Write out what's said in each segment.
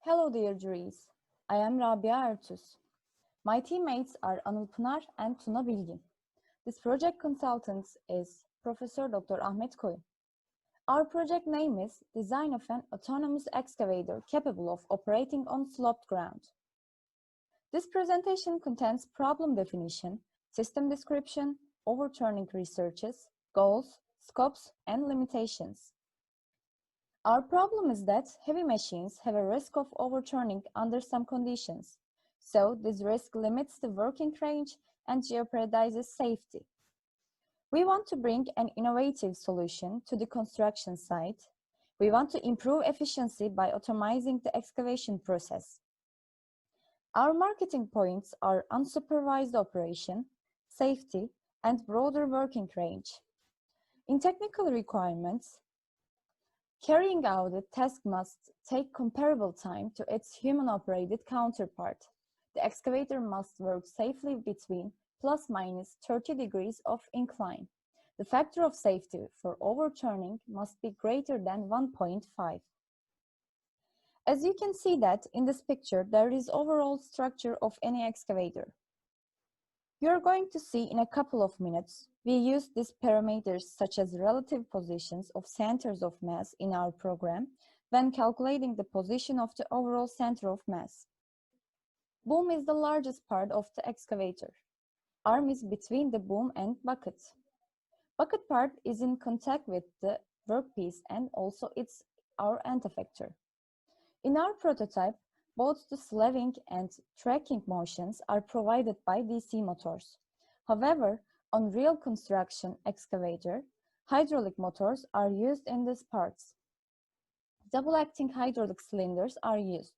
Hello dear juries, I am Rabia Ertüs. My teammates are Anıl Pınar and Tuna Bilgin. This project consultant is Professor Dr. Ahmet Koyun. Our project name is Design of an Autonomous Excavator Capable of Operating on Sloped Ground. This presentation contains problem definition, system description, overturning researches, goals, scopes, and limitations. Our problem is that heavy machines have a risk of overturning under some conditions, so this risk limits the working range and jeopardizes safety. We want to bring an innovative solution to the construction site. We want to improve efficiency by automizing the excavation process. Our marketing points are unsupervised operation, safety, and broader working range. In technical requirements, carrying out a task must take comparable time to its human-operated counterpart. The excavator must work safely between plus minus 30 degrees of incline. The factor of safety for overturning must be greater than 1.5. As you can see that in this picture, there is overall structure of any excavator. You're going to see in a couple of minutes, we use these parameters such as relative positions of centers of mass in our program when calculating the position of the overall center of mass. Boom is the largest part of the excavator. Arm is between the boom and bucket. Bucket part is in contact with the workpiece and also it's our end effector. In our prototype, both the slaving and tracking motions are provided by DC motors. However, on real construction excavator, hydraulic motors are used in these parts. Double-acting hydraulic cylinders are used.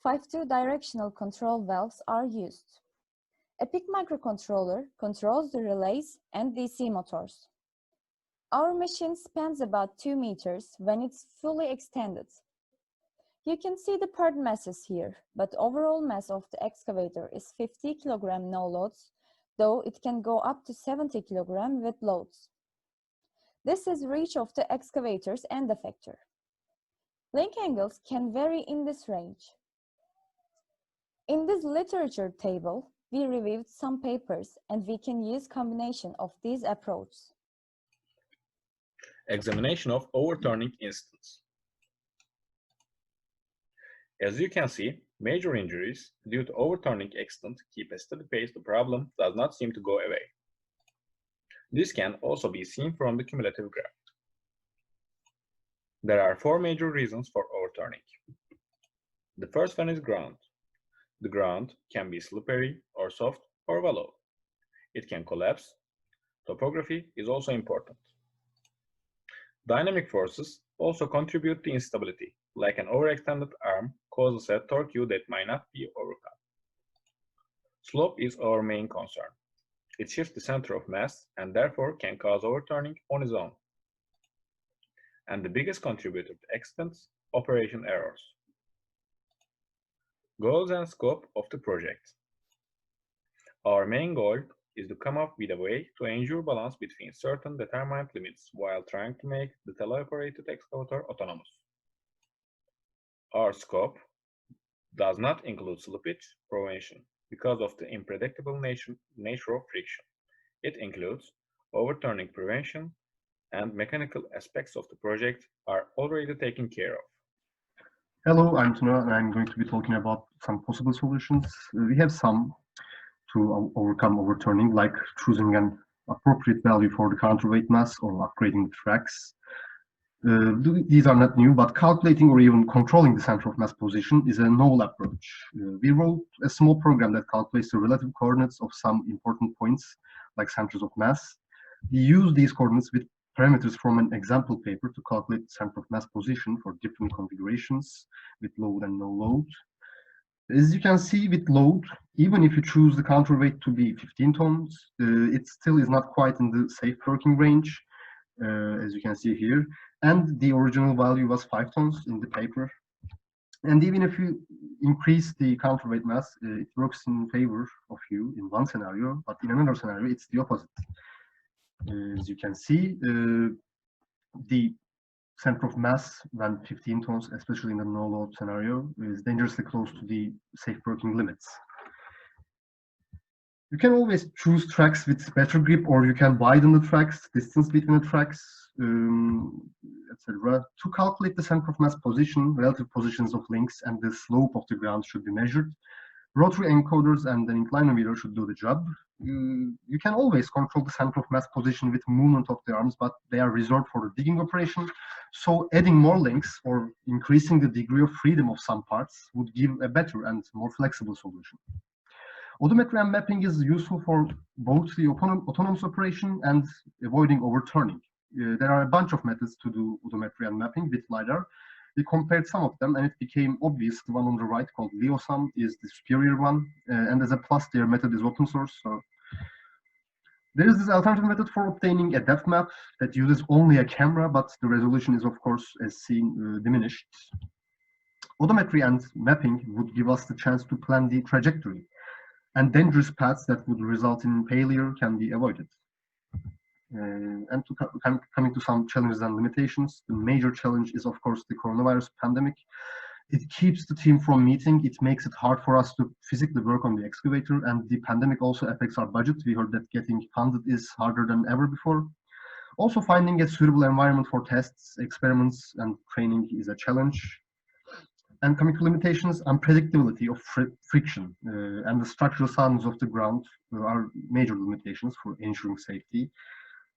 5-2 directional control valves are used. EPIC microcontroller controls the relays and DC motors. Our machine spans about 2 meters when it's fully extended. You can see the part masses here, but overall mass of the excavator is 50 kg no loads, though it can go up to 70 kg with loads. This is reach of the excavator's end effector. Link angles can vary in this range. In this literature table, we reviewed some papers and we can use combination of these approaches. Examination of overturning instance. As you can see, major injuries due to overturning extent keep a steady pace. The problem does not seem to go away. This can also be seen from the cumulative graph. There are 4 major reasons for overturning. The first one is ground. The ground can be slippery or soft or wallow. It can collapse. Topography is also important. Dynamic forces also contribute to instability, like an overextended arm causes a torque that might not be overcome. Slope is our main concern. It shifts the center of mass and therefore can cause overturning on its own. And the biggest contributor to accidents, operation errors. Goals and scope of the project. Our main goal is to come up with a way to ensure balance between certain determined limits while trying to make the teleoperated excavator autonomous. Our scope does not include slippage prevention because of the unpredictable nature of friction. It includes overturning prevention, and mechanical aspects of the project are already taken care of. Hello, I'm Tuna, and I'm going to be talking about some possible solutions. We have some to overcome overturning, like choosing an appropriate value for the counterweight mass or upgrading the tracks. These are not new, but calculating or even controlling the center of mass position is a novel approach. We wrote a small program that calculates the relative coordinates of some important points, like centers of mass. We use these coordinates with parameters from an example paper to calculate the center of mass position for different configurations with load and no load. As you can see with load, even if you choose the counterweight to be 15 tons, it still is not quite in the safe working range, as you can see here. And the original value was 5 tons in the paper. And even if you increase the counterweight mass, it works in favor of you in one scenario, but in another scenario, it's the opposite. As you can see, the center of mass when 15 tons, especially in the no-load scenario, is dangerously close to the safe working limits. You can always choose tracks with better grip, or you can widen the tracks, distance between the tracks, etc. To calculate the center of mass position, relative positions of links, and the slope of the ground should be measured. Rotary encoders and an inclinometer should do the job. You can always control the center of mass position with movement of the arms, but they are reserved for the digging operation. So adding more links or increasing the degree of freedom of some parts would give a better and more flexible solution. Odometry and mapping is useful for both the autonomous operation and avoiding overturning. There are a bunch of methods to do odometry and mapping with LiDAR. We compared some of them and it became obvious the one on the right called LeoSum is the superior one, and as a plus their method is open source. So there is this alternative method for obtaining a depth map that uses only a camera, but the resolution is of course as seen diminished. Odometry and mapping would give us the chance to plan the trajectory, and dangerous paths that would result in failure can be avoided. And coming to some challenges and limitations, the major challenge is of course the coronavirus pandemic. It keeps the team from meeting. It makes it hard for us to physically work on the excavator, and the pandemic also affects our budget. We heard that getting funded is harder than ever before. Also, finding a suitable environment for tests, experiments, and training is a challenge. And coming to limitations, unpredictability of friction and the structural soundness of the ground are major limitations for ensuring safety.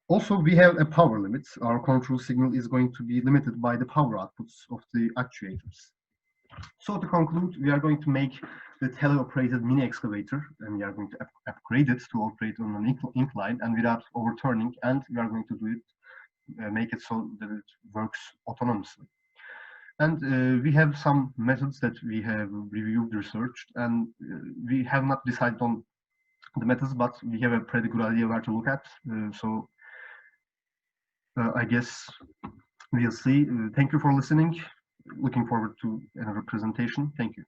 Also, we have a power limit. Our control signal is going to be limited by the power outputs of the actuators. So to conclude, we are going to make the teleoperated mini excavator, and we are going to upgrade it to operate on an incline and without overturning, and we are going to do it, make it so that it works autonomously. And we have some methods that we have reviewed, researched, and we have not decided on the methods, but we have a pretty good idea where to look at. I guess we'll see. Thank you for listening. Looking forward to another presentation. Thank you.